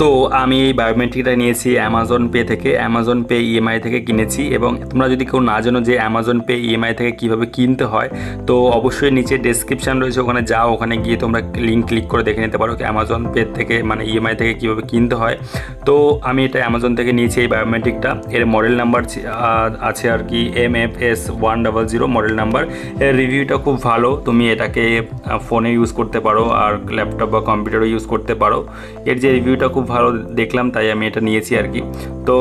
তো আমি এই বায়োমেট্রিকটা নিয়েছি অ্যামাজন পে থেকে, অ্যামাজন পে ইএমআই থেকে কিনেছি। এবং তোমরা যদি কেউ না জানো যে অ্যামাজন পে ইএমআই থেকে কীভাবে কিনতে হয়, তো অবশ্যই নিচে ডেসক্রিপশান রয়েছে, ওখানে যাও, ওখানে গিয়ে তোমরা লিঙ্ক ক্লিক করে দেখে নিতে পারো অ্যামাজন পে থেকে মানে ইএমআই থেকে কীভাবে কিনতে হয়। তো আমি এটা অ্যামাজন থেকে নিয়েছি এই বায়োমেট্রিকটা। এর মডেল নাম্বার আছে আর কি MFS100 মডেল নাম্বার। এর রিভিউটা খুব ভালো, তুমি এটাকে ফোনে ইউজ করতে পারো আর ল্যাপটপ বা কম্পিউটারও ইউজ করতে পারো। এর যে রিভিউটা খুব ভালো দেখলাম, তাই আমি এটা নিয়েছি আর কি। তো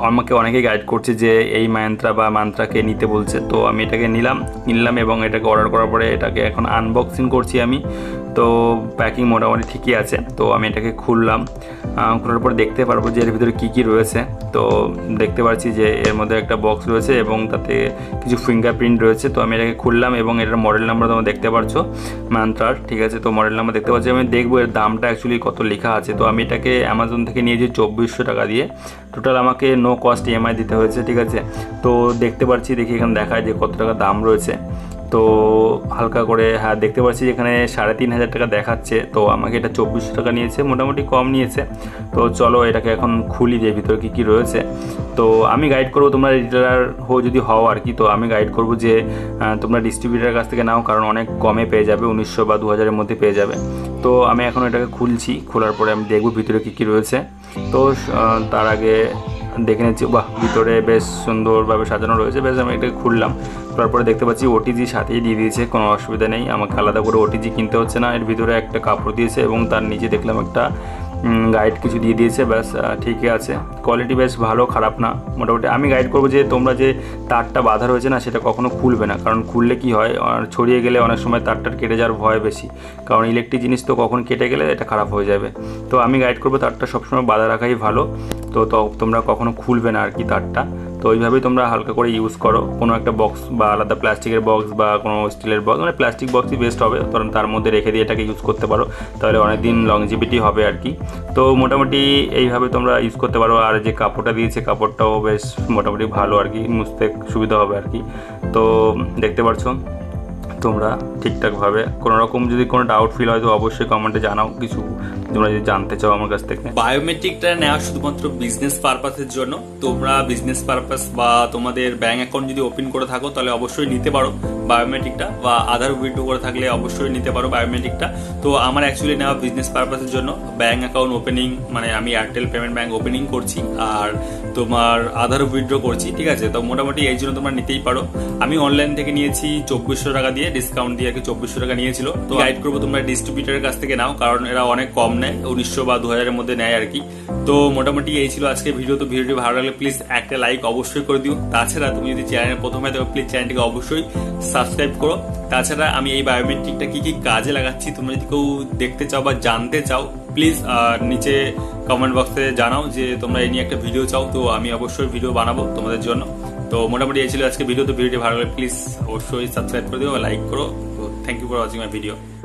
আমাকে অনেকেই গাইড করছে যে এই মান্ত্রাকে নিতে বলছে, তো আমি এটাকে নিলাম এবং এটাকে অর্ডার করার পরে এটাকে এখন আনবক্সিং করছি আমি। তো প্যাকিং মোটামুটি ঠিকই আছে। তো আমি এটাকে খোলার পর দেখতে পারবো যে এর ভিতরে কী কী রয়েছে। তো দেখতে পাচ্ছি যে এর মধ্যে একটা বক্স রয়েছে এবং তাতে কিছু ফিঙ্গারপ্রিন্ট রয়েছে। তো আমি এটাকে খুললাম এবং এটার মডেল নাম্বার তোমরা দেখতে পাচ্ছ মান্ত্রার, ঠিক আছে। তো মডেল নাম্বার দেখতে পাচ্ছি, আমি দেখবো এর দামটা অ্যাকচুয়ালি কত লেখা আছে। তো আমি এটাকে অ্যামাজন থেকে নিয়েছি 2400 টাকা দিয়ে। টোটাল আমাকে নো কস্ট ইএমআই দিতে হয়েছে, ঠিক আছে। তো দেখতে পাচ্ছি, দেখি এখানে দেখায় যে কত টাকা দাম রয়েছে। তো হালকা করে হ্যাঁ দেখতে পাচ্ছি এখানে 3500 টাকা দেখাচ্ছে। তো আমাকে এটা 2400 টাকা নিয়েছে, মোটামুটি কম নিয়েছে। তো চলো এটাকে এখন খুলি যে ভিতরে কী কী রয়েছে। তো আমি গাইড করবো, তোমরা রিটেলার যদি হও আর কি, তো আমি গাইড করবো যে তোমরা ডিস্ট্রিবিউটারের কাছ থেকে নাও, কারণ অনেক কমে পেয়ে যাবে, 1900 বা 2000-এর মধ্যে পেয়ে যাবে। তো আমি এখন এটাকে খুলছি, খোলার পরে আমি দেখবো ভিতরে কী কী রয়েছে। তো তার আগে দেখে নিচ্ছি, বাহ ভিতরে বেশ সুন্দরভাবে সাজানো রয়েছে। বেশ আমি এটাকে খুললাম, খোলার পরে দেখতে পাচ্ছি ওটিজি সাথেই দিয়ে দিয়েছে, কোনো অসুবিধা নেই, আমাকে আলাদা করে ওটিজি কিনতে হচ্ছে না। এর ভিতরে একটা কাপড় দিয়েছে এবং তার নিচে দেখলাম একটা গাইড কিছু দিয়ে দিয়েছে, ব্যাস ঠিকই আছে। কোয়ালিটি বেশ ভালো, খারাপ না মোটামুটি। আমি গাইড করবো যে তোমরা যে তারটা বাঁধা রয়েছে না, সেটা কখনো খুলবে না, কারণ খুললে কি হয়, ছড়িয়ে গেলে অনেক সময় তারটার কেটে যাওয়ার ভয় বেশি, কারণ ইলেকট্রিক জিনিস তো কখন কেটে গেলে এটা খারাপ হয়ে যাবে। তো আমি গাইড করবো তারটা সবসময় বাঁধা রাখাই ভালো। তো তোমরা কখনো খুলবে না আর কি তারটা। তো ওইভাবেই তোমরা হালকা করে ইউজ করো, কোনো একটা বক্স বা আলাদা প্লাস্টিকের বক্স বা কোনো স্টিলের বক্স, মানে প্লাস্টিক বক্সই বেস্ট হবে, কারণ তার মধ্যে রেখে দিয়ে এটাকে ইউজ করতে পারো, তাহলে অনেক দিন লংজিভিটি হবে আর কি। তো মোটামুটি এইভাবে তোমরা ইউজ করতে পারো। আর যে কাপড়টা দিয়েছে, কাপড়টাও বেশ মোটামুটি ভালো আর কি, মুছতে সুবিধা হবে আর কি। তো দেখতে পারছো তোমরা ঠিকঠাকভাবে। কোনো রকম যদি কোনো ডাউট ফিল হয় তো অবশ্যই কমেন্টে জানাও, কিছু তোমরা যদি জানতে চাও আমার কাছ থেকে। বায়োমেট্রিকটা নেওয়া শুধুমাত্র বিজনেস পারপাসের জন্য। তোমরা বিজনেস পারপাস বা তোমাদের ব্যাংক অ্যাকাউন্ট যদি ওপেন করে থাকো তাহলে অবশ্যই নিতে পারো বায়োমেট্রিকটা, বা আধার উইথড্র করে থাকলে অবশ্যই নিতে পারো বায়োমেট্রিকটা। তো আমার অ্যাকচুয়ালি নেওয়া বিজনেস পারপাসের জন্য, ব্যাংক অ্যাকাউন্ট ওপেনিং, মানে আমি এয়ারটেল পেমেন্ট ব্যাংক ওপেনিং করছি আর তোমার আধার উইথড্র করছি, ঠিক আছে। তো মোটামুটি এই জন্য তোমরা নিতেই পারো। আমি অনলাইন থেকে নিয়েছি 2400 টাকা দিয়ে, ডিসকাউন্ট দিয়ে আর কি 2400 টাকা নিয়েছিল। তো গাইড করবো তোমরা ডিস্ট্রিবিউটারের কাছ থেকে নাও, কারণ এরা অনেক কম নেয়, 1900 বা 2000-এর মধ্যে নেয় আর কি। তো মোটামুটি এই ছিল আজকে ভিডিও। তো ভিডিওটি ভালো লাগলে প্লিজ একটা লাইক অবশ্যই করে দিও। তাছাড়া তুমি যদি চ্যানেলের প্রথমে দেখো, প্লিজ চ্যানেলটিকে অবশ্যই সাবস্ক্রাইব করো। তাছাড়া আমি এই বায়োমেট্রিকটা কি কি কাজে লাগাচ্ছি, তোমরা যদি কেউ দেখতে চাও বা জানতে চাও, প্লিজ নিচে কমেন্ট বক্সে জানাও যে তোমরা এই নিয়ে একটা ভিডিও চাও। তো আমি অবশ্যই ভিডিও বানাবো তোমাদের জন্য। তো মোটামুটি এই ছিল আজকে ভিডিও। তো ভিডিওটি ভালো লাগলে প্লিজ অবশ্যই সাবস্ক্রাইব করে দিও বা লাইক করো। তো thank you for watching my video.